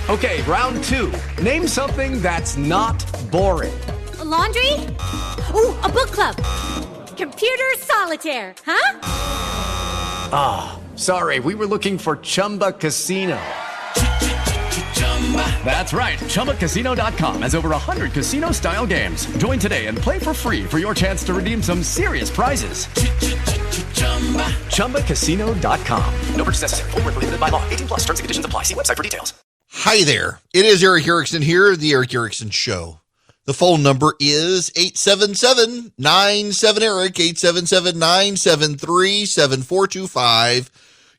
Okay, round two. Name something that's not boring. A laundry? Ooh, a book club. Computer solitaire, huh? Ah, sorry, we were looking for Chumba Casino. That's right, ChumbaCasino.com has over 100 casino-style games. Join today and play for free for your chance to redeem some serious prizes. ChumbaCasino.com. No purchase necessary. Void where prohibited by law. 18 plus. Terms and conditions apply. See website for details. Hi there. It is Eric Erickson here, The Eric Erickson Show. The phone number is 877-97-ERIC, 877-973-7425.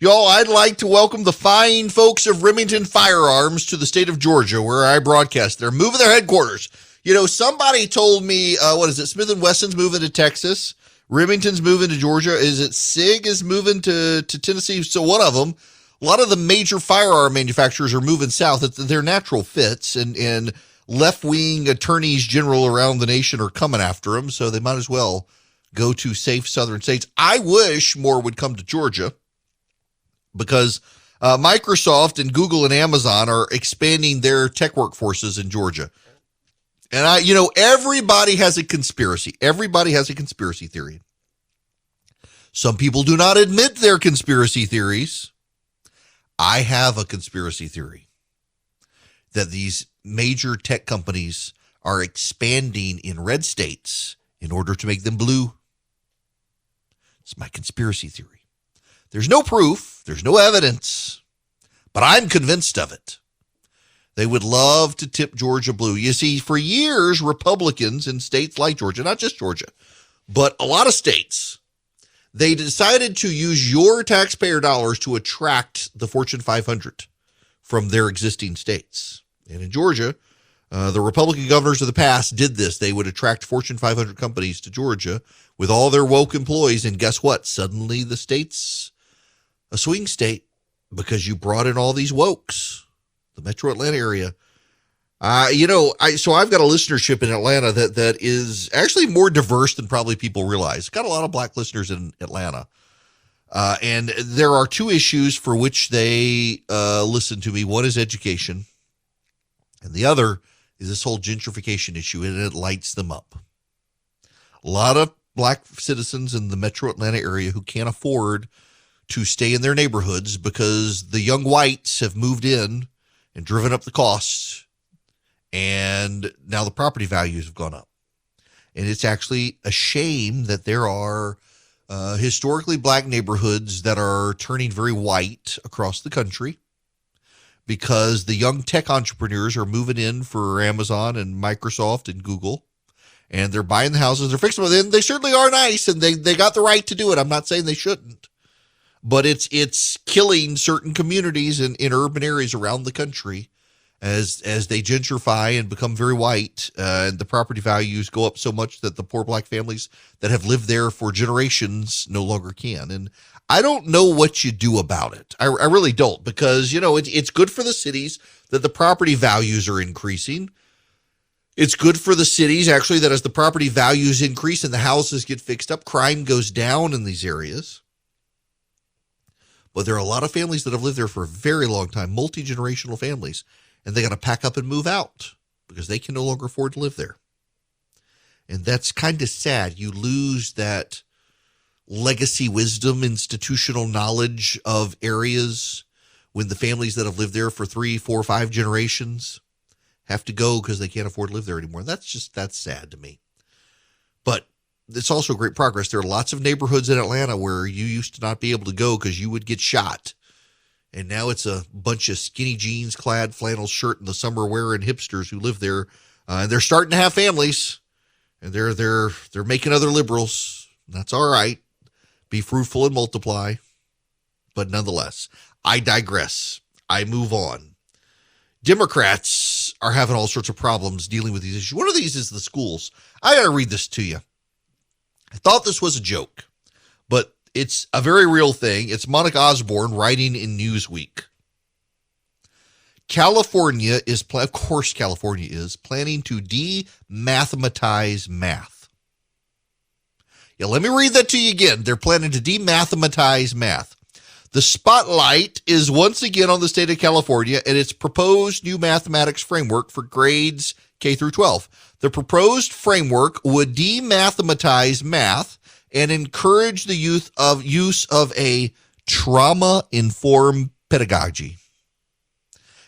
Y'all, I'd like to welcome the fine folks of Remington Firearms to the state of Georgia, where I broadcast. They're moving their headquarters. You know, somebody told me, Smith & Wesson's moving to Texas. Remington's moving to Georgia. Is it SIG is moving to Tennessee? So one of them. A lot of the major firearm manufacturers are moving south. They're natural fits, and left-wing attorneys general around the nation are coming after them, so they might as well go to safe southern states. I wish more would come to Georgia because Microsoft and Google and Amazon are expanding their tech workforces in Georgia. And everybody has a conspiracy. Everybody has a conspiracy theory. Some people do not admit their conspiracy theories. I have a conspiracy theory that these major tech companies are expanding in red states in order to make them blue. It's my conspiracy theory. There's no proof. There's no evidence, but I'm convinced of it. They would love to tip Georgia blue. You see, for years, Republicans in states like Georgia, not just Georgia, but a lot of states, they decided to use your taxpayer dollars to attract the Fortune 500 from their existing states. And in Georgia, the Republican governors of the past did this. They would attract Fortune 500 companies to Georgia with all their woke employees. And guess what? Suddenly the state's a swing state because you brought in all these wokes, the metro Atlanta area. So I've got a listenership in Atlanta that is actually more diverse than probably people realize. Got a lot of black listeners in Atlanta. And there are two issues for which they listen to me. One is education, and the other is this whole gentrification issue, and it lights them up. A lot of black citizens in the metro Atlanta area who can't afford to stay in their neighborhoods because the young whites have moved in and driven up the costs. And now the property values have gone up. And it's actually a shame that there are historically black neighborhoods that are turning very white across the country because the young tech entrepreneurs are moving in for Amazon and Microsoft and Google. And they're buying the houses. They're fixing them. And they certainly are nice, and they got the right to do it. I'm not saying they shouldn't. But it's killing certain communities in urban areas around the country as they gentrify and become very white, and the property values go up so much that the poor black families that have lived there for generations no longer can. And I don't know what you do about it. I really don't, because, it's good for the cities that the property values are increasing. It's good for the cities, actually, that as the property values increase and the houses get fixed up, crime goes down in these areas. But there are a lot of families that have lived there for a very long time, multi-generational families, and they got to pack up and move out because they can no longer afford to live there. And that's kind of sad. You lose that legacy wisdom, institutional knowledge of areas when the families that have lived there for 3, 4, 5 generations have to go because they can't afford to live there anymore. That's sad to me. But it's also great progress. There are lots of neighborhoods in Atlanta where you used to not be able to go because you would get shot. And now it's a bunch of skinny jeans clad flannel shirt in the summer wearing hipsters who live there. And they're starting to have families, and they're making other liberals. That's all right. Be fruitful and multiply. But nonetheless, I digress. I move on. Democrats are having all sorts of problems dealing with these issues. One of these is the schools. I got to read this to you. I thought this was a joke, but it's a very real thing. It's Monica Osborne writing in Newsweek. California is planning to demathematize math. Yeah, let me read that to you again. They're planning to demathematize math. The spotlight is once again on the state of California and its proposed new mathematics framework for grades K through 12. The proposed framework would demathematize math and encourage the use of a trauma-informed pedagogy.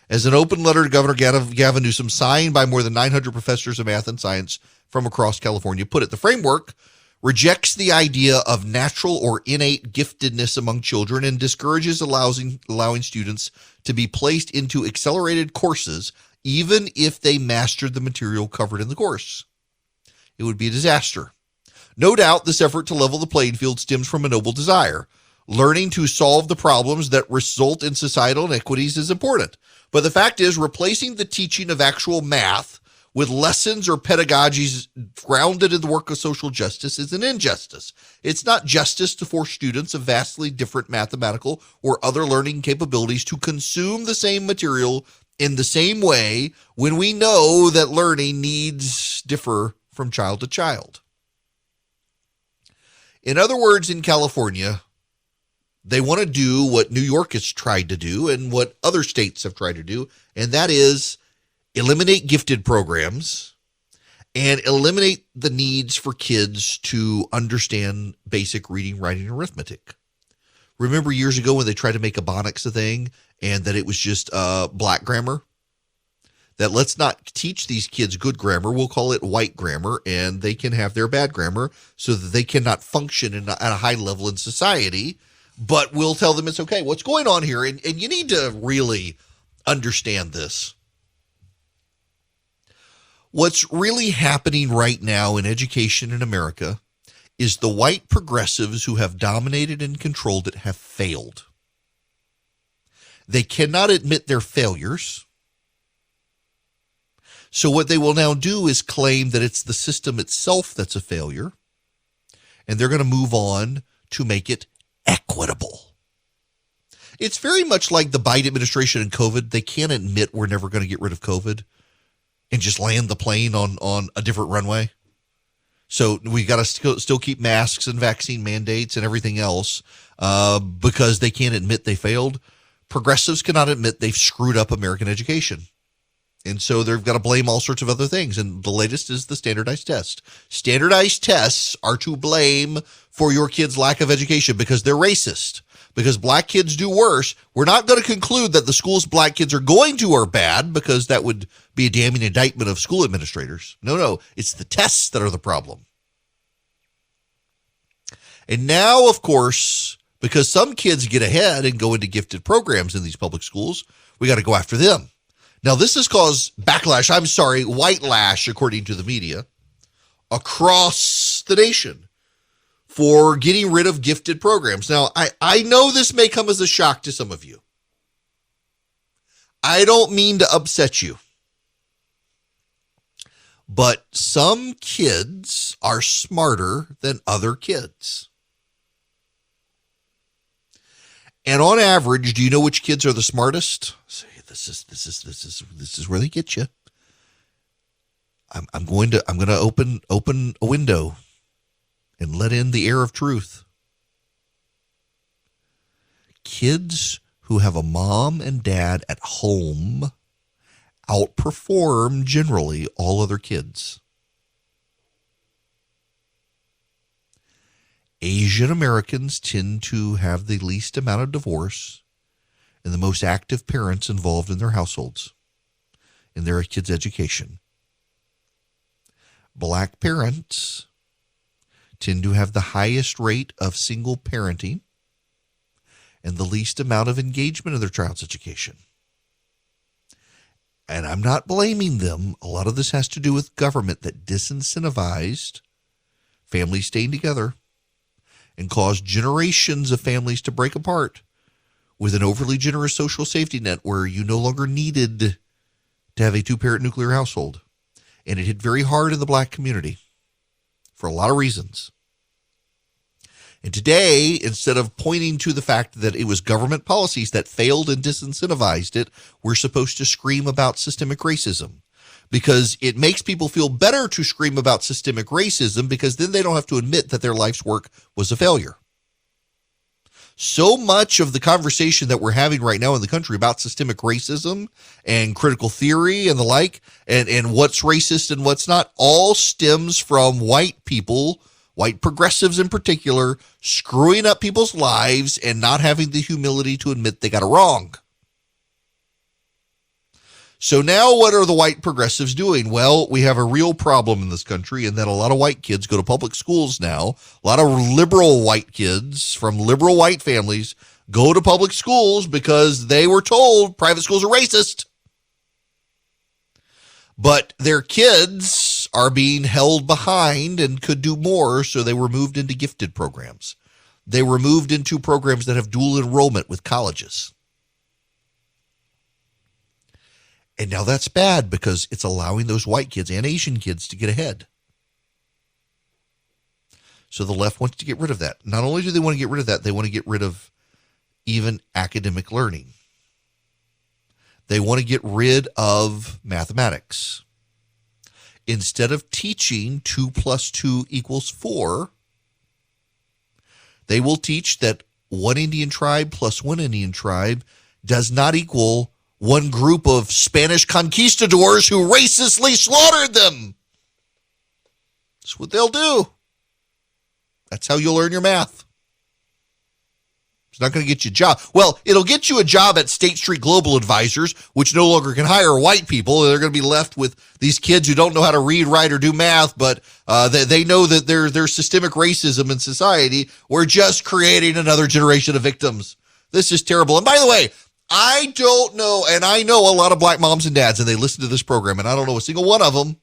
As an open letter to Governor Gavin Newsom, signed by more than 900 professors of math and science from across California, put it, the framework rejects the idea of natural or innate giftedness among children and discourages allowing students to be placed into accelerated courses even if they mastered the material covered in the course. It would be a disaster. No doubt this effort to level the playing field stems from a noble desire. Learning to solve the problems that result in societal inequities is important. But the fact is, replacing the teaching of actual math with lessons or pedagogies grounded in the work of social justice is an injustice. It's not justice to force students of vastly different mathematical or other learning capabilities to consume the same material in the same way when we know that learning needs differ from child to child. In other words, in California, they want to do what New York has tried to do and what other states have tried to do, and that is eliminate gifted programs and eliminate the needs for kids to understand basic reading, writing, and arithmetic. Remember years ago when they tried to make Ebonics a thing and that it was just black grammar? That let's not teach these kids good grammar. We'll call it white grammar, and they can have their bad grammar so that they cannot function at a high level in society. But we'll tell them it's okay. What's going on here? And you need to really understand this. What's really happening right now in education in America is the white progressives who have dominated and controlled it have failed. They cannot admit their failures. So what they will now do is claim that it's the system itself that's a failure, and they're going to move on to make it equitable. It's very much like the Biden administration and COVID. They can't admit we're never going to get rid of COVID and just land the plane on a different runway. So we got to still keep masks and vaccine mandates and everything else because they can't admit they failed. Progressives cannot admit they've screwed up American education. And so they've got to blame all sorts of other things. And the latest is the standardized test. Standardized tests are to blame for your kids' lack of education because they're racist. Because black kids do worse. We're not going to conclude that the schools black kids are going to are bad because that would be a damning indictment of school administrators. No, it's the tests that are the problem. And now, of course, because some kids get ahead and go into gifted programs in these public schools, we got to go after them. Now, this has caused backlash, white lash, according to the media, across the nation for getting rid of gifted programs. Now, I know this may come as a shock to some of you. I don't mean to upset you. But some kids are smarter than other kids. And on average, do you know which kids are the smartest? This is where they get you. I'm going to open a window and let in the air of truth. Kids who have a mom and dad at home outperform generally all other kids. Asian Americans tend to have the least amount of divorce and the most active parents involved in their households, in their kids' education. Black parents tend to have the highest rate of single parenting and the least amount of engagement in their child's education. And I'm not blaming them. A lot of this has to do with government that disincentivized families staying together and caused generations of families to break apart with an overly generous social safety net where you no longer needed to have a two-parent nuclear household. And it hit very hard in the black community for a lot of reasons. And today, instead of pointing to the fact that it was government policies that failed and disincentivized it, we're supposed to scream about systemic racism. Because it makes people feel better to scream about systemic racism because then they don't have to admit that their life's work was a failure. So much of the conversation that we're having right now in the country about systemic racism and critical theory and the like, and what's racist and what's not, all stems from white people, white progressives in particular, screwing up people's lives and not having the humility to admit they got it wrong. So now what are the white progressives doing? Well, we have a real problem in this country in that a lot of white kids go to public schools now. A lot of liberal white kids from liberal white families go to public schools because they were told private schools are racist. But their kids are being held behind and could do more, so they were moved into gifted programs. They were moved into programs that have dual enrollment with colleges. And now that's bad because it's allowing those white kids and Asian kids to get ahead. So the left wants to get rid of that. Not only do they want to get rid of that, they want to get rid of even academic learning. They want to get rid of mathematics. Instead of teaching 2 + 2 = 4, they will teach that one Indian tribe plus one Indian tribe does not equal one group of Spanish conquistadors who racistly slaughtered them. That's what they'll do. That's how you'll learn your math. It's not going to get you a job. Well, it'll get you a job at State Street Global Advisors, which no longer can hire white people. They're going to be left with these kids who don't know how to read, write, or do math, but they know that there's systemic racism in society. We're just creating another generation of victims. This is terrible. And by the way, I don't know, and I know a lot of black moms and dads, and they listen to this program, and I don't know a single one of them,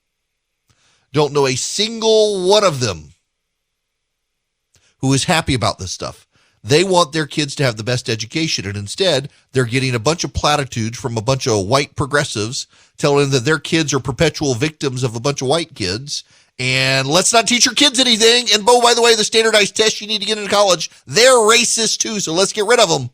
don't know a single one of them who is happy about this stuff. They want their kids to have the best education, and instead, they're getting a bunch of platitudes from a bunch of white progressives telling them that their kids are perpetual victims of a bunch of white kids, and let's not teach your kids anything, and oh, by the way, the standardized tests you need to get into college, they're racist too, so let's get rid of them.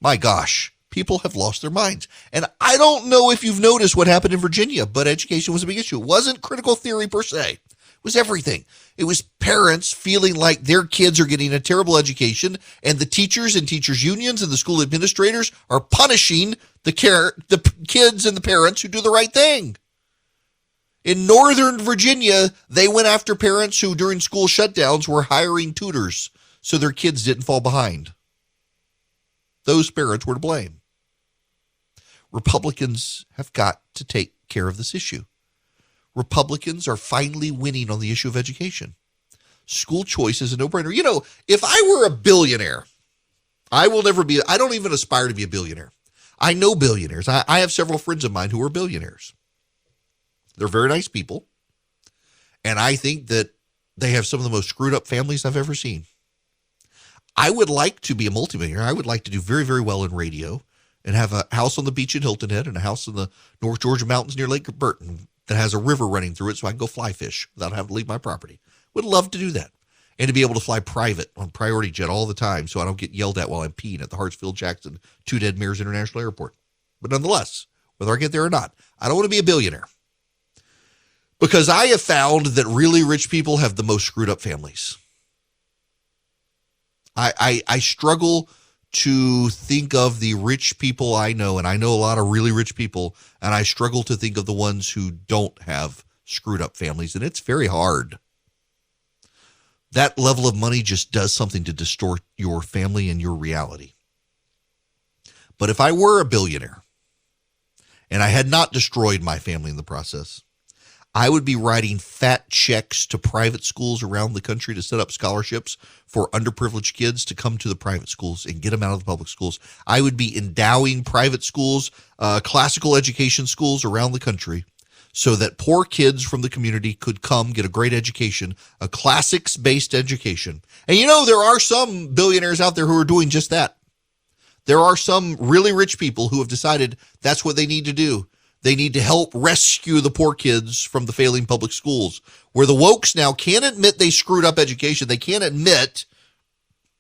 My gosh, people have lost their minds. And I don't know if you've noticed what happened in Virginia, but education was a big issue. It wasn't critical theory per se. It was everything. It was parents feeling like their kids are getting a terrible education, and the teachers and teachers' unions and the school administrators are punishing the kids and the parents who do the right thing. In Northern Virginia, they went after parents who during school shutdowns were hiring tutors so their kids didn't fall behind. Those parents were to blame. Republicans have got to take care of this issue. Republicans are finally winning on the issue of education. School choice is a no-brainer. You know, if I were a billionaire, I don't even aspire to be a billionaire. I know billionaires. I have several friends of mine who are billionaires. They're very nice people. And I think that they have some of the most screwed up families I've ever seen. I would like to be a multimillionaire. I would like to do very, very well in radio and have a house on the beach in Hilton Head and a house in the North Georgia mountains near Lake Burton that has a river running through it so I can go fly fish without having to leave my property. Would love to do that. And to be able to fly private on priority jet all the time so I don't get yelled at while I'm peeing at the Hartsfield-Jackson Two Dead Mares International Airport. But nonetheless, whether I get there or not, I don't want to be a billionaire. Because I have found that really rich people have the most screwed up families. I struggle to think of the rich people I know, and I know a lot of really rich people, and I struggle to think of the ones who don't have screwed up families, and it's very hard. That level of money just does something to distort your family and your reality. But if I were a billionaire, and I had not destroyed my family in the process, I would be writing fat checks to private schools around the country to set up scholarships for underprivileged kids to come to the private schools and get them out of the public schools. I would be endowing private schools, classical education schools around the country so that poor kids from the community could come get a great education, a classics-based education. And you know, there are some billionaires out there who are doing just that. There are some really rich people who have decided that's what they need to do. They need to help rescue the poor kids from the failing public schools, where the wokes now can't admit they screwed up education. They can't admit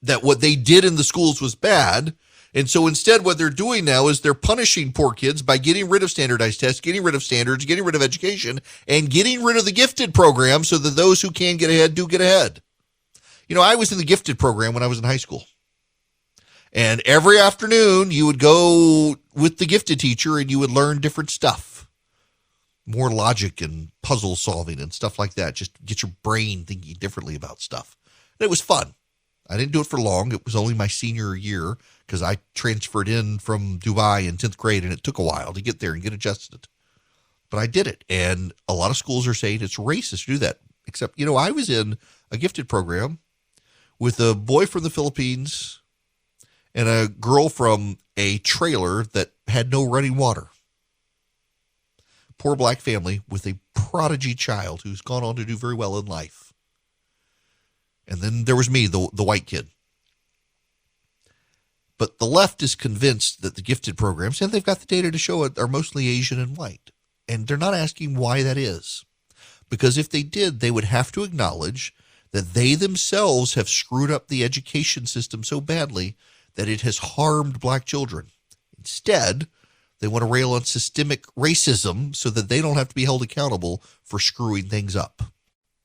that what they did in the schools was bad. And so instead, what they're doing now is they're punishing poor kids by getting rid of standardized tests, getting rid of standards, getting rid of education, and getting rid of the gifted program so that those who can get ahead do get ahead. I was in the gifted program when I was in high school. And every afternoon you would go with the gifted teacher and you would learn different stuff. More logic and puzzle solving and stuff like that. Just get your brain thinking differently about stuff. And it was fun. I didn't do it for long. It was only my senior year because I transferred in from Dubai in 10th grade and it took a while to get there and get adjusted. But I did it. And a lot of schools are saying it's racist to do that. Except, I was in a gifted program with a boy from the Philippines and a girl from a trailer that had no running water. Poor black family with a prodigy child who's gone on to do very well in life. And then there was me, the white kid. But the left is convinced that the gifted programs, and they've got the data to show it, are mostly Asian and white. And they're not asking why that is. Because if they did, they would have to acknowledge that they themselves have screwed up the education system so badly that it has harmed black children. Instead, they want to rail on systemic racism so that they don't have to be held accountable for screwing things up.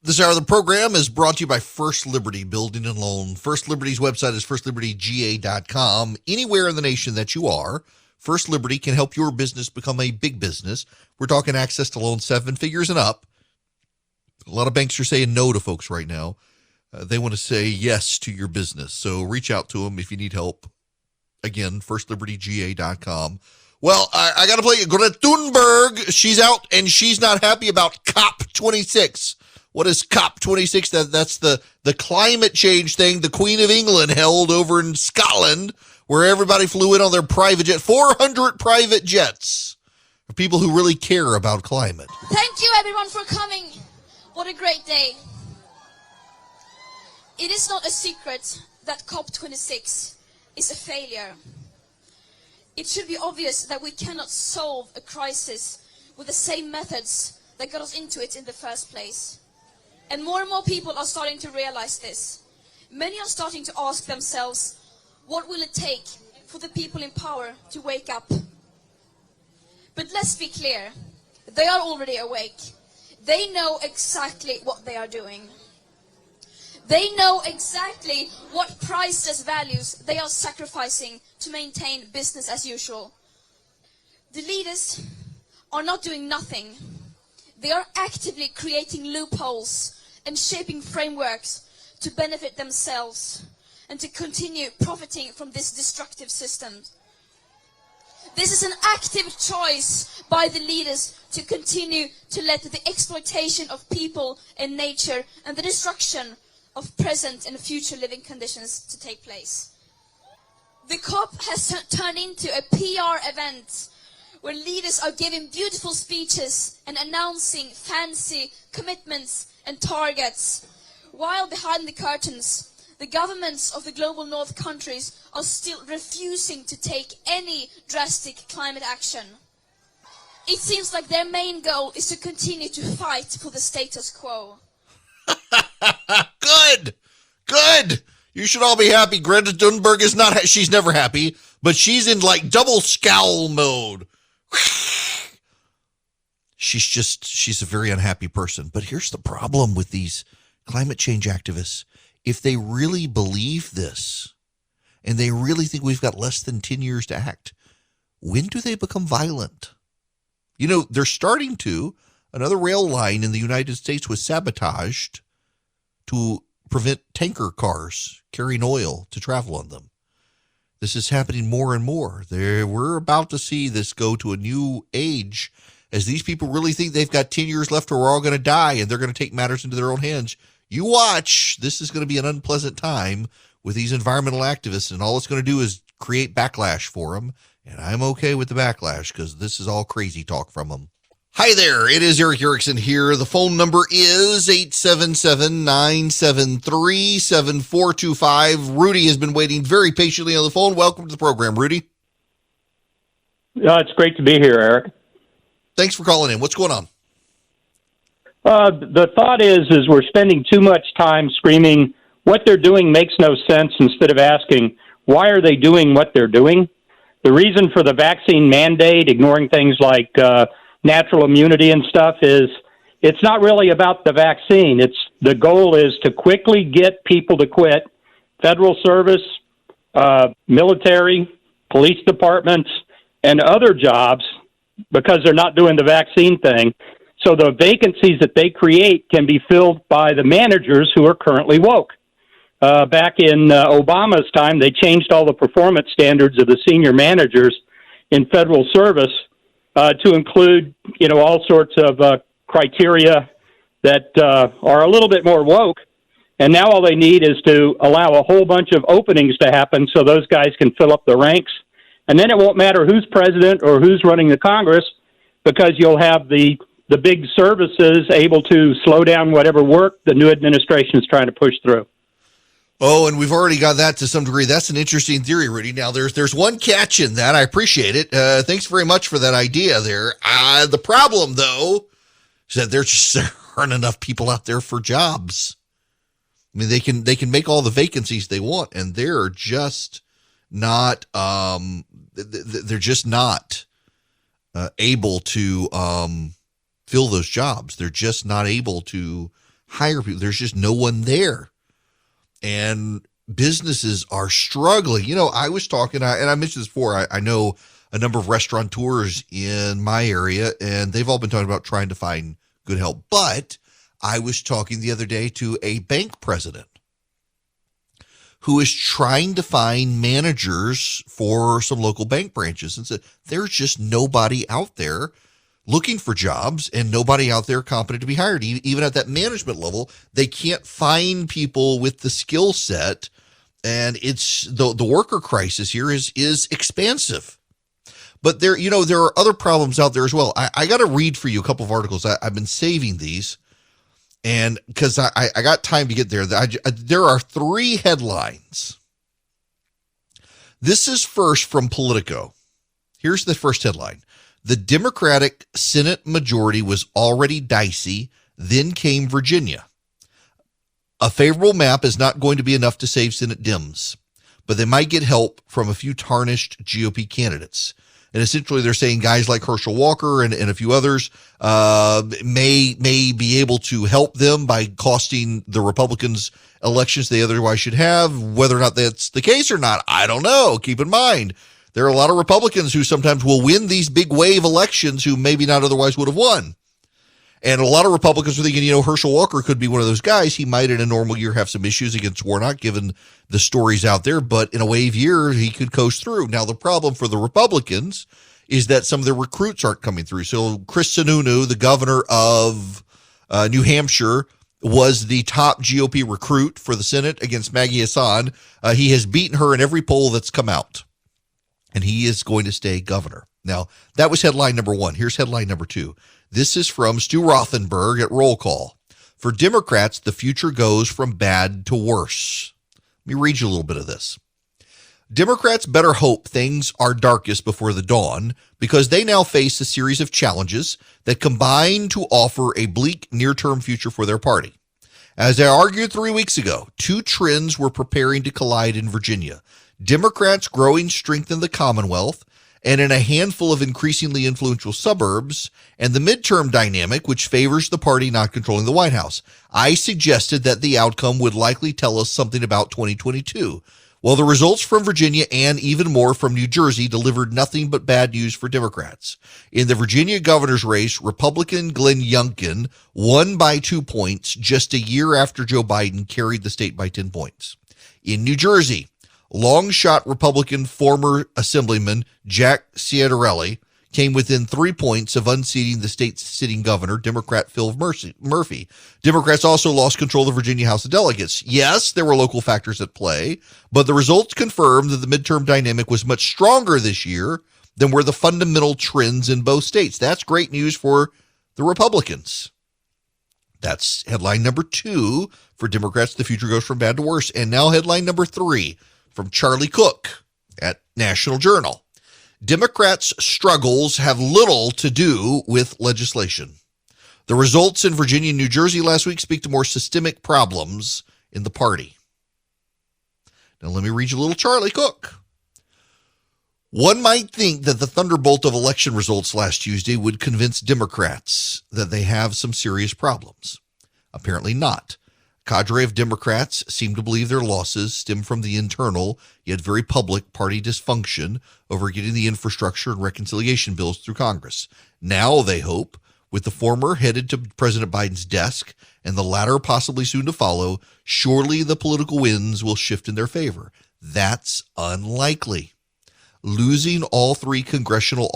This hour of the program is brought to you by First Liberty Building and Loan. First Liberty's website is firstlibertyga.com. Anywhere in the nation that you are, First Liberty can help your business become a big business. We're talking access to loans 7 figures and up. A lot of banks are saying no to folks right now. They want to say yes to your business. So reach out to them if you need help. Again, firstlibertyga.com. Well, I got to play you. Greta Thunberg, she's out and she's not happy about COP26. What is COP26? That's the climate change thing the Queen of England held over in Scotland, where everybody flew in on their private jet. 400 private jets for people who really care about climate. Thank you, everyone, for coming. What a great day. It is not a secret that COP26 is a failure. It should be obvious that we cannot solve a crisis with the same methods that got us into it in the first place. And more people are starting to realize this. Many are starting to ask themselves, what will it take for the people in power to wake up? But let's be clear, they are already awake. They know exactly what they are doing. They know exactly what priceless values they are sacrificing to maintain business as usual. The leaders are not doing nothing. They are actively creating loopholes and shaping frameworks to benefit themselves and to continue profiting from this destructive system. This is an active choice by the leaders to continue to let the exploitation of people and nature and the destruction of present and future living conditions to take place. The COP has turned into a PR event where leaders are giving beautiful speeches and announcing fancy commitments and targets, while behind the curtains, the governments of the global north countries are still refusing to take any drastic climate action. It seems like their main goal is to continue to fight for the status quo. Good. You should all be happy. Greta Thunberg is not, she's never happy, but she's in like double scowl mode. She's a very unhappy person. But here's the problem with these climate change activists. If they really believe this and they really think we've got less than 10 years to act, when do they become violent? They're starting to. Another rail line in the United States was sabotaged to prevent tanker cars carrying oil to travel on them. This is happening more and more. We're about to see this go to a new age as these people really think they've got 10 years left or we're all going to die and they're going to take matters into their own hands. You watch. This is going to be an unpleasant time with these environmental activists, and all it's going to do is create backlash for them. And I'm okay with the backlash because this is all crazy talk from them. Hi there, it is Eric Erickson here. The phone number is 877-973-7425. Rudy has been waiting very patiently on the phone. Welcome to the program, Rudy. It's great to be here, Eric. Thanks for calling in. What's going on? The thought is we're spending too much time screaming what they're doing makes no sense instead of asking why are they doing what they're doing. The reason for the vaccine mandate, ignoring things like natural immunity and stuff, is it's not really about the vaccine. The goal is to quickly get people to quit federal service, military, police departments, and other jobs because they're not doing the vaccine thing. So the vacancies that they create can be filled by the managers who are currently woke. Back in Obama's time, they changed all the performance standards of the senior managers in federal service to include, all sorts of criteria that are a little bit more woke. And now all they need is to allow a whole bunch of openings to happen so those guys can fill up the ranks. And then it won't matter who's president or who's running the Congress because you'll have the big services able to slow down whatever work the new administration is trying to push through. Oh, and we've already got that to some degree. That's an interesting theory, Rudy. Now, there's one catch in that. I appreciate it. Thanks very much for that idea there. The problem, though, is that there aren't enough people out there for jobs. I mean, they can make all the vacancies they want, and they're just not able to fill those jobs. They're just not able to hire people. There's just no one there. And businesses are struggling. I was talking, and I mentioned this before, I know a number of restaurateurs in my area, and they've all been talking about trying to find good help. But I was talking the other day to a bank president who is trying to find managers for some local bank branches and said, there's just nobody out there looking for jobs and nobody out there competent to be hired. Even at that management level, they can't find people with the skill set. And it's the worker crisis here is expansive. But there are other problems out there as well. I got to read for you a couple of articles. I've been saving these. And because I got time to get there, there are 3 headlines. This is first from Politico. Here's the first headline. The Democratic Senate majority was already dicey, then came Virginia. A favorable map is not going to be enough to save Senate Dems, but they might get help from a few tarnished GOP candidates. And essentially they're saying guys like Herschel Walker and a few others may be able to help them by costing the Republicans elections they otherwise should have. Whether or not that's the case or not, I don't know. Keep in mind, there are a lot of Republicans who sometimes will win these big wave elections who maybe not otherwise would have won. And a lot of Republicans are thinking, Herschel Walker could be one of those guys. He might in a normal year have some issues against Warnock, given the stories out there. But in a wave year, he could coast through. Now, the problem for the Republicans is that some of their recruits aren't coming through. So Chris Sununu, the governor of New Hampshire, was the top GOP recruit for the Senate against Maggie Hassan. He has beaten her in every poll that's come out. And he is going to stay governor. Now, that was headline number 1. Here's headline number 2. This is from Stu Rothenberg at Roll Call. For Democrats, the future goes from bad to worse. Let me read you a little bit of this. Democrats better hope things are darkest before the dawn because they now face a series of challenges that combine to offer a bleak near-term future for their party. As I argued 3 weeks ago, 2 trends were preparing to collide in Virginia. Democrats' growing strength in the Commonwealth and in a handful of increasingly influential suburbs, and the midterm dynamic, which favors the party not controlling the White House. I suggested that the outcome would likely tell us something about 2022. Well, the results from Virginia and even more from New Jersey delivered nothing but bad news for Democrats. In the Virginia governor's race, Republican Glenn Youngkin won by 2 points just a year after Joe Biden carried the state by 10 points. In New Jersey, long-shot Republican former Assemblyman Jack Ciattarelli came within 3 points of unseating the state's sitting governor, Democrat Phil Murphy. Democrats also lost control of the Virginia House of Delegates. Yes, there were local factors at play, but the results confirmed that the midterm dynamic was much stronger this year than were the fundamental trends in both states. That's great news for the Republicans. That's headline number 2 for Democrats. The future goes from bad to worse. And now headline number 3. From Charlie Cook at National Journal. Democrats' struggles have little to do with legislation. The results in Virginia and New Jersey last week speak to more systemic problems in the party. Now let me read you a little Charlie Cook. One might think that the thunderbolt of election results last Tuesday would convince Democrats that they have some serious problems. Apparently not. A cadre of Democrats seem to believe their losses stem from the internal, yet very public, party dysfunction over getting the infrastructure and reconciliation bills through Congress. Now, they hope, with the former headed to President Biden's desk and the latter possibly soon to follow, surely the political winds will shift in their favor. That's unlikely. Losing all three constitutional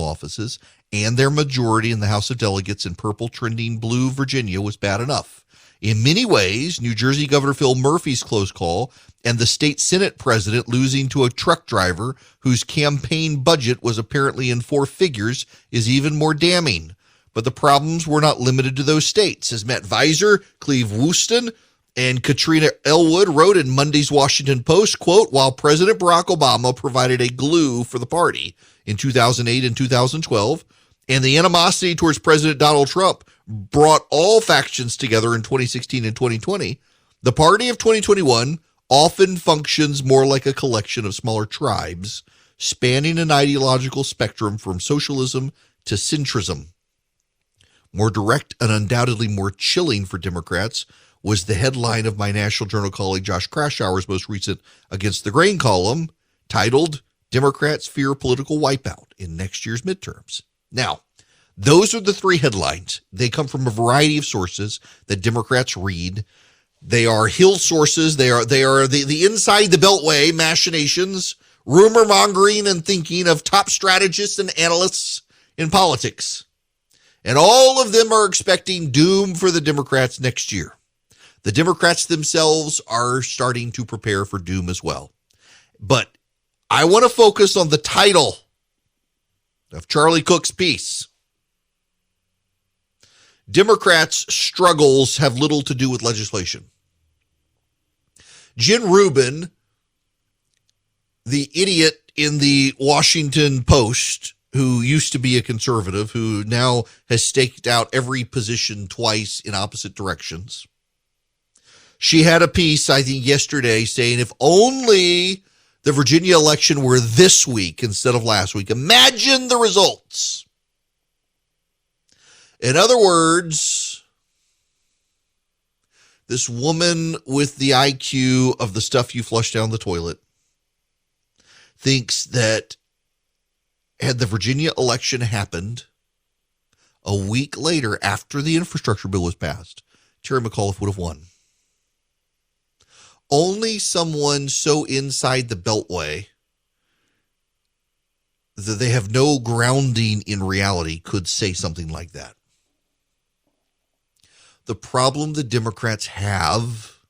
offices and their majority in the House of Delegates in purple trending blue Virginia was bad enough. In many ways, New Jersey Governor Phil Murphy's close call and the state Senate president losing to a truck driver whose campaign budget was apparently in four figures is even more damning. But the problems were not limited to those states. As Matt Visor, Cleve Wooston, and Katrina Elwood wrote in Monday's Washington Post, quote, while President Barack Obama provided a glue for the party in 2008 and 2012, and the animosity towards President Donald Trump brought all factions together in 2016 and 2020, the party of 2021 often functions more like a collection of smaller tribes, spanning an ideological spectrum from socialism to centrism. More direct and undoubtedly more chilling for Democrats was the headline of my National Journal colleague Josh Krashour's most recent Against the Grain column, titled, Democrats Fear Political Wipeout in Next Year's Midterms. Now, those are the three headlines. They come from a variety of sources that Democrats read. They are Hill sources. They are the inside the Beltway machinations, rumor mongering and thinking of top strategists and analysts in politics. And all of them are expecting doom for the Democrats next year. The Democrats themselves are starting to prepare for doom as well. But I want to focus on the title of Charlie Cook's piece. Democrats' struggles have little to do with legislation. Jen Rubin, the idiot in the Washington Post, who used to be a conservative, who now has staked out every position twice in opposite directions. She had a piece, I think, yesterday saying if only the Virginia election were this week instead of last week, imagine the results. In other words, this woman with the IQ of the stuff you flush down the toilet thinks that had the Virginia election happened a week later after the infrastructure bill was passed, Terry McAuliffe would have won. Only someone so inside the Beltway that they have no grounding in reality could say something like that. The problem the Democrats have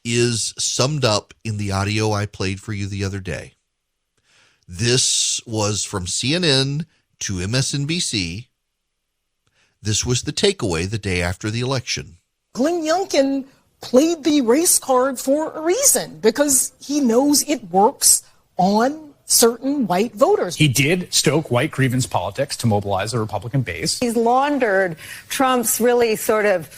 is summed up in the audio I played for you the other day. This was from CNN to MSNBC. This was the takeaway the day after the election. Glenn Youngkin played the race card for a reason, because he knows it works on certain white voters. He did stoke white grievance politics to mobilize the Republican base. He's laundered Trump's really sort of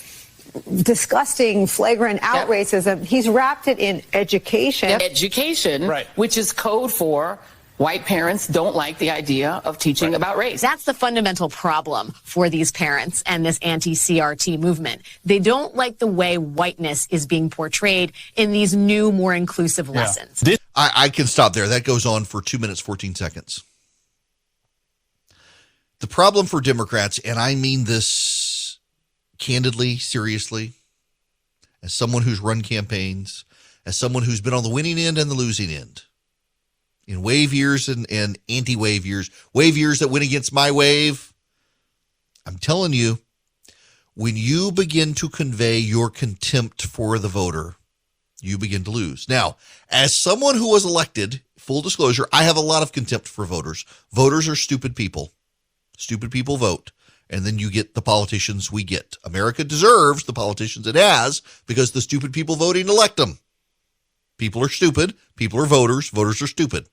disgusting, flagrant out racism. He's wrapped it in education. Education, right, which is code for white parents don't like the idea of teaching about race. That's the fundamental problem for these parents and this anti-CRT movement. They don't like the way whiteness is being portrayed in these new, more inclusive lessons. I can stop there. That goes on for 2 minutes, 14 seconds. The problem for Democrats, and I mean this candidly, seriously, as someone who's run campaigns, as someone who's been on the winning end and the losing end, in wave years and anti-wave years that went against my wave, I'm telling you, when you begin to convey your contempt for the voter, you begin to lose. Now, as someone who was elected, full disclosure, I have a lot of contempt for voters. Voters are stupid people. Stupid people vote. And then you get the politicians we get. America deserves the politicians it has because the stupid people voting elect them. People are stupid. People are voters. Voters are stupid.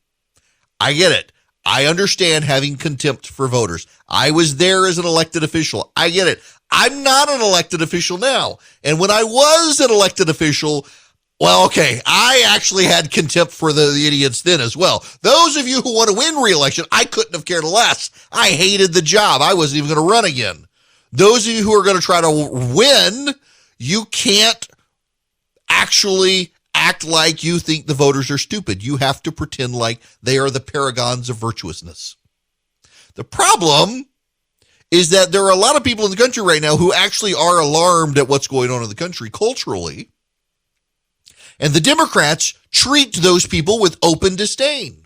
I get it. I understand having contempt for voters. I was there as an elected official. I get it. I'm not an elected official now. And when I was an elected official, Well, okay, I actually had contempt for the idiots then as well. Those of you who want to win re-election, I couldn't have cared less. I hated the job. I wasn't even going to run again. Those of you who are going to try to win, you can't actually act like you think the voters are stupid. You have to pretend like they are the paragons of virtuousness. The problem is that there are a lot of people in the country right now who actually are alarmed at what's going on in the country culturally. And the Democrats treat those people with open disdain.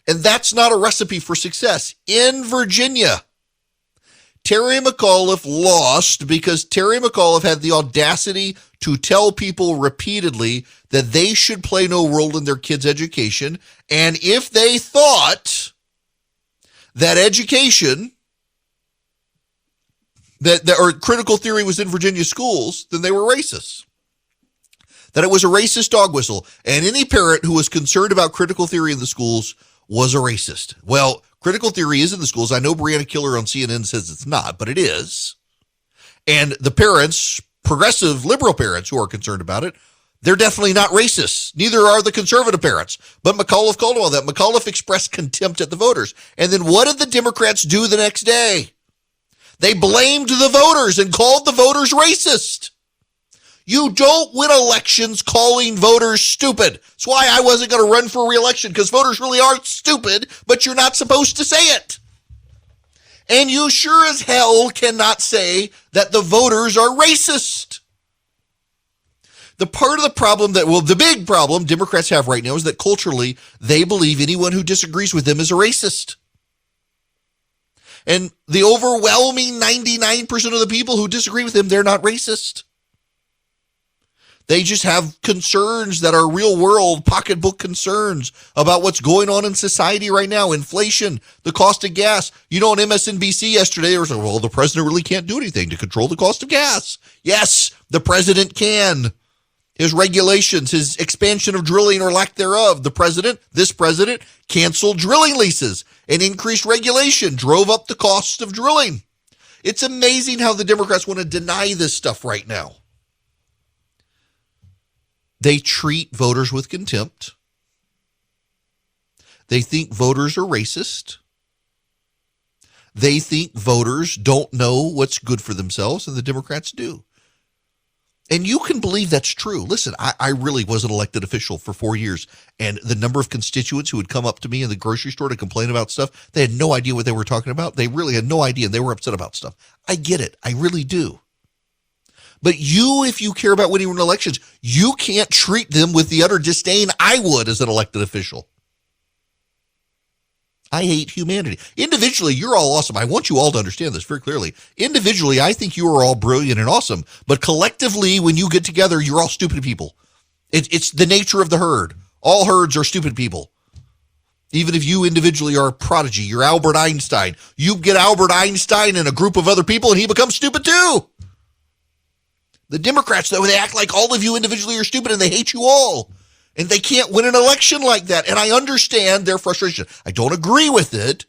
And that's not a recipe for success. In Virginia, Terry McAuliffe lost because Terry McAuliffe had the audacity to tell people repeatedly that they should play no role in their kids' education. And if they thought that education, or critical theory was in Virginia schools, then they were racist. That it was a racist dog whistle, and any parent who was concerned about critical theory in the schools was a racist. Well, critical theory is in the schools. I know Brianna Killer on CNN says it's not, but it is. And the parents, progressive liberal parents who are concerned about it, they're definitely not racist. Neither are the conservative parents. But McAuliffe called all that. McAuliffe expressed contempt at the voters. And then what did the Democrats do the next day? They blamed the voters and called the voters racist. You don't win elections calling voters stupid. That's why I wasn't going to run for re-election, because voters really are stupid, but you're not supposed to say it. And you sure as hell cannot say that the voters are racist. The part of the problem the big problem Democrats have right now is that culturally they believe anyone who disagrees with them is a racist. And the overwhelming 99% of the people who disagree with them, they're not racist. They just have concerns that are real world pocketbook concerns about what's going on in society right now. Inflation, the cost of gas. You know, on MSNBC yesterday, they were saying, well, the president really can't do anything to control the cost of gas. Yes, the president can. His regulations, his expansion of drilling or lack thereof. This president canceled drilling leases and increased regulation, drove up the cost of drilling. It's amazing how the Democrats want to deny this stuff right now. They treat voters with contempt. They think voters are racist. They think voters don't know what's good for themselves, and the Democrats do. And you can believe that's true. Listen, I really was an elected official for 4 years, and the number of constituents who would come up to me in the grocery store to complain about stuff, they had no idea what they were talking about. They really had no idea, and they were upset about stuff. I get it. I really do. But you, if you care about winning elections, you can't treat them with the utter disdain I would as an elected official. I hate humanity. Individually, you're all awesome. I want you all to understand this very clearly. Individually, I think you are all brilliant and awesome. But collectively, when you get together, you're all stupid people. It's the nature of the herd. All herds are stupid people. Even if you individually are a prodigy, you're Albert Einstein. You get Albert Einstein in a group of other people, and he becomes stupid too. The Democrats, though, they act like all of you individually are stupid and they hate you all. And they can't win an election like that. And I understand their frustration. I don't agree with it,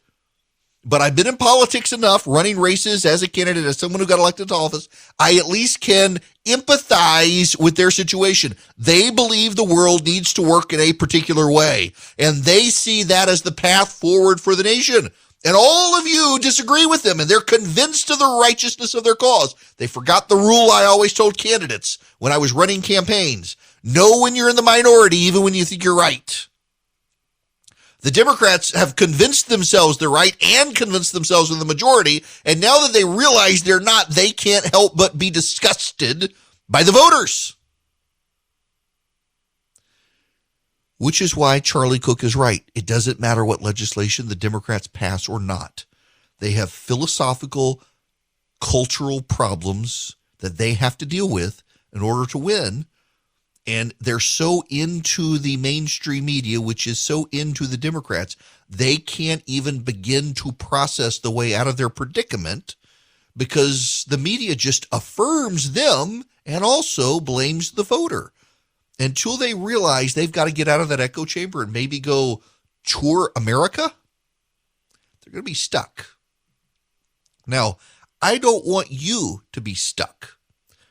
but I've been in politics enough, running races as a candidate, as someone who got elected to office. I at least can empathize with their situation. They believe the world needs to work in a particular way, and they see that as the path forward for the nation. And all of you disagree with them, and they're convinced of the righteousness of their cause. They forgot the rule I always told candidates when I was running campaigns. Know when you're in the minority, even when you think you're right. The Democrats have convinced themselves they're right and convinced themselves in the majority, and now that they realize they're not, they can't help but be disgusted by the voters. Which is why Charlie Cook is right. It doesn't matter what legislation the Democrats pass or not. They have philosophical, cultural problems that they have to deal with in order to win. And they're so into the mainstream media, which is so into the Democrats, they can't even begin to process the way out of their predicament because the media just affirms them and also blames the voter. Until they realize they've got to get out of that echo chamber and maybe go tour America, they're going to be stuck. Now, I don't want you to be stuck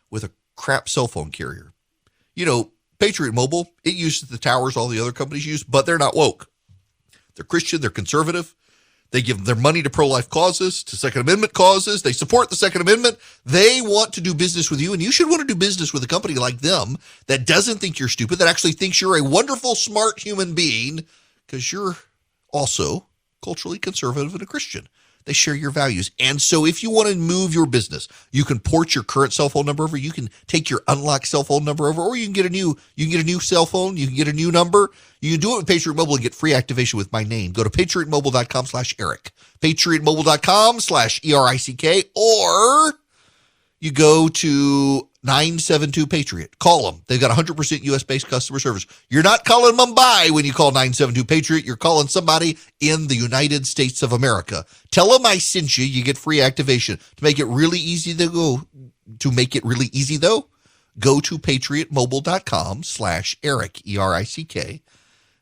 with a crap cell phone carrier. Patriot Mobile, it uses the towers all the other companies use, but they're not woke. They're Christian, they're conservative. They give their money to pro-life causes, to Second Amendment causes. They support the Second Amendment. They want to do business with you, and you should want to do business with a company like them that doesn't think you're stupid, that actually thinks you're a wonderful, smart human being, because you're also culturally conservative and a Christian. They share your values. And so if you want to move your business, you can port your current cell phone number over. You can take your unlocked cell phone number over, or you can get a new cell phone. You can get a new number. You can do it with Patriot Mobile and get free activation with my name. Go to patriotmobile.com/Eric, patriotmobile.com/ERICK, or you go to 972-PATRIOT. Call them. They've got 100% U.S.-based customer service. You're not calling Mumbai when you call 972-PATRIOT. You're calling somebody in the United States of America. Tell them I sent you. You get free activation. To make it really easy though, go to patriotmobile.com/Eric, ERICK,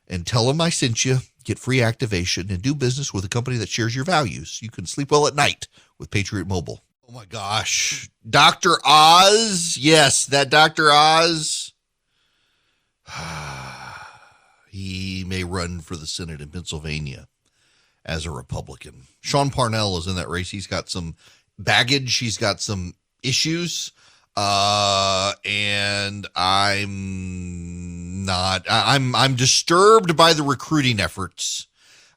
and tell them I sent you. Get free activation and do business with a company that shares your values. You can sleep well at night with Patriot Mobile. Oh my gosh. Dr. Oz. Yes, that Dr. Oz. He may run for the Senate in Pennsylvania as a Republican. Sean Parnell is in that race. He's got some baggage. He's got some issues. And I'm disturbed by the recruiting efforts.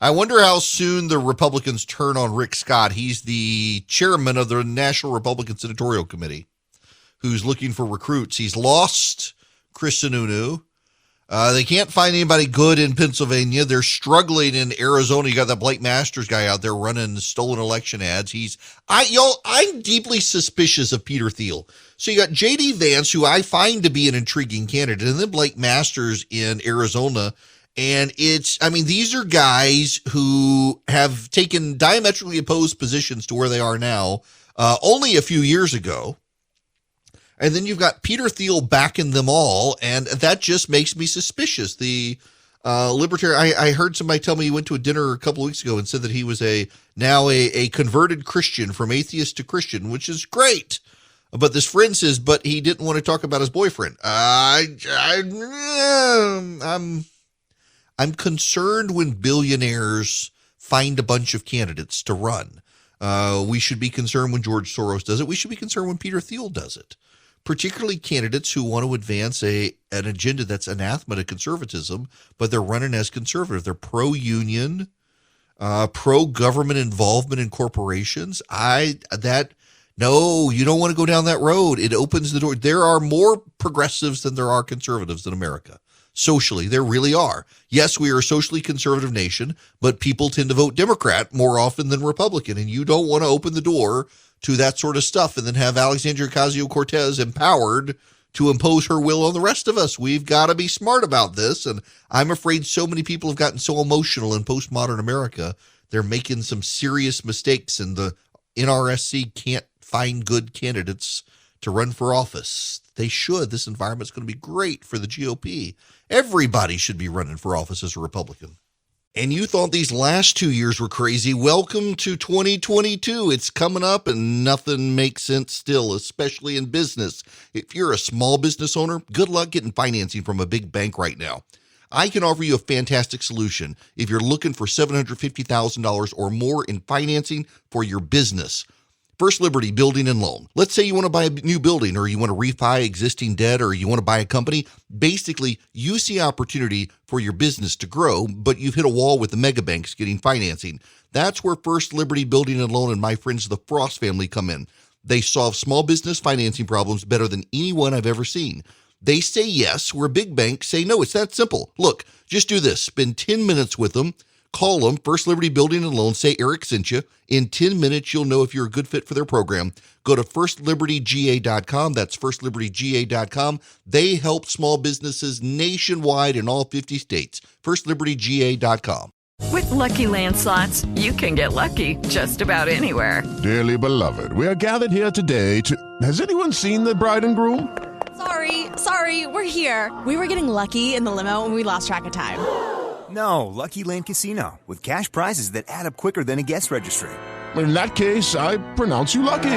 I wonder how soon the Republicans turn on Rick Scott. He's the chairman of the National Republican Senatorial Committee, who's looking for recruits. He's lost Chris Sununu. They can't find anybody good in Pennsylvania. They're struggling in Arizona. You got that Blake Masters guy out there running stolen election ads. I'm deeply suspicious of Peter Thiel. So you got J.D. Vance, who I find to be an intriguing candidate, and then Blake Masters in Arizona. And these are guys who have taken diametrically opposed positions to where they are now only a few years ago. And then you've got Peter Thiel backing them all, and that just makes me suspicious. The libertarian, I heard somebody tell me he went to a dinner a couple of weeks ago and said that he was now a converted Christian, from atheist to Christian, which is great. But this friend says, but he didn't want to talk about his boyfriend. I'm concerned when billionaires find a bunch of candidates to run. We should be concerned when George Soros does it. We should be concerned when Peter Thiel does it. Particularly candidates who want to advance an agenda that's anathema to conservatism, but they're running as conservative. They're pro-union, pro-government involvement in corporations. No, you don't want to go down that road. It opens the door. There are more progressives than there are conservatives in America. Socially, there really are. Yes, we are a socially conservative nation, but people tend to vote Democrat more often than Republican, and you don't want to open the door to that sort of stuff and then have Alexandria Ocasio-Cortez empowered to impose her will on the rest of us. We've got to be smart about this, and I'm afraid so many people have gotten so emotional in postmodern America, they're making some serious mistakes, and the NRSC can't find good candidates to run for office. They should. This environment's going to be great for the GOP. Everybody should be running for office as a Republican. And you thought these last 2 years were crazy. Welcome to 2022. It's coming up and nothing makes sense still, especially in business. If you're a small business owner, good luck getting financing from a big bank right now. I can offer you a fantastic solution if you're looking for $750,000 or more in financing for your business. First Liberty Building and Loan. Let's say you want to buy a new building, or you want to refi existing debt, or you want to buy a company. Basically, you see opportunity for your business to grow, but you've hit a wall with the mega banks getting financing. That's where First Liberty Building and Loan and my friends, the Frost family, come in. They solve small business financing problems better than anyone I've ever seen. They say yes, where big banks say no. It's that simple. Look, just do this. Spend 10 minutes with them. Call them, First Liberty Building and Loan, say Eric sent you. In 10 minutes, you'll know if you're a good fit for their program. Go to firstlibertyga.com. That's firstlibertyga.com. They help small businesses nationwide in all 50 states. firstlibertyga.com. With Lucky Land Slots, you can get lucky just about anywhere. Dearly beloved, we are gathered here today to... Has anyone seen the bride and groom? Sorry, we're here. We were getting lucky in the limo and we lost track of time. No, Lucky Land Casino, with cash prizes that add up quicker than a guest registry. In that case, I pronounce you lucky.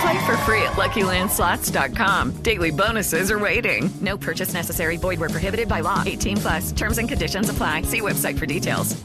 Play for free at LuckyLandSlots.com. Daily bonuses are waiting. No purchase necessary. Void where prohibited by law. 18+. Terms and conditions apply. See website for details.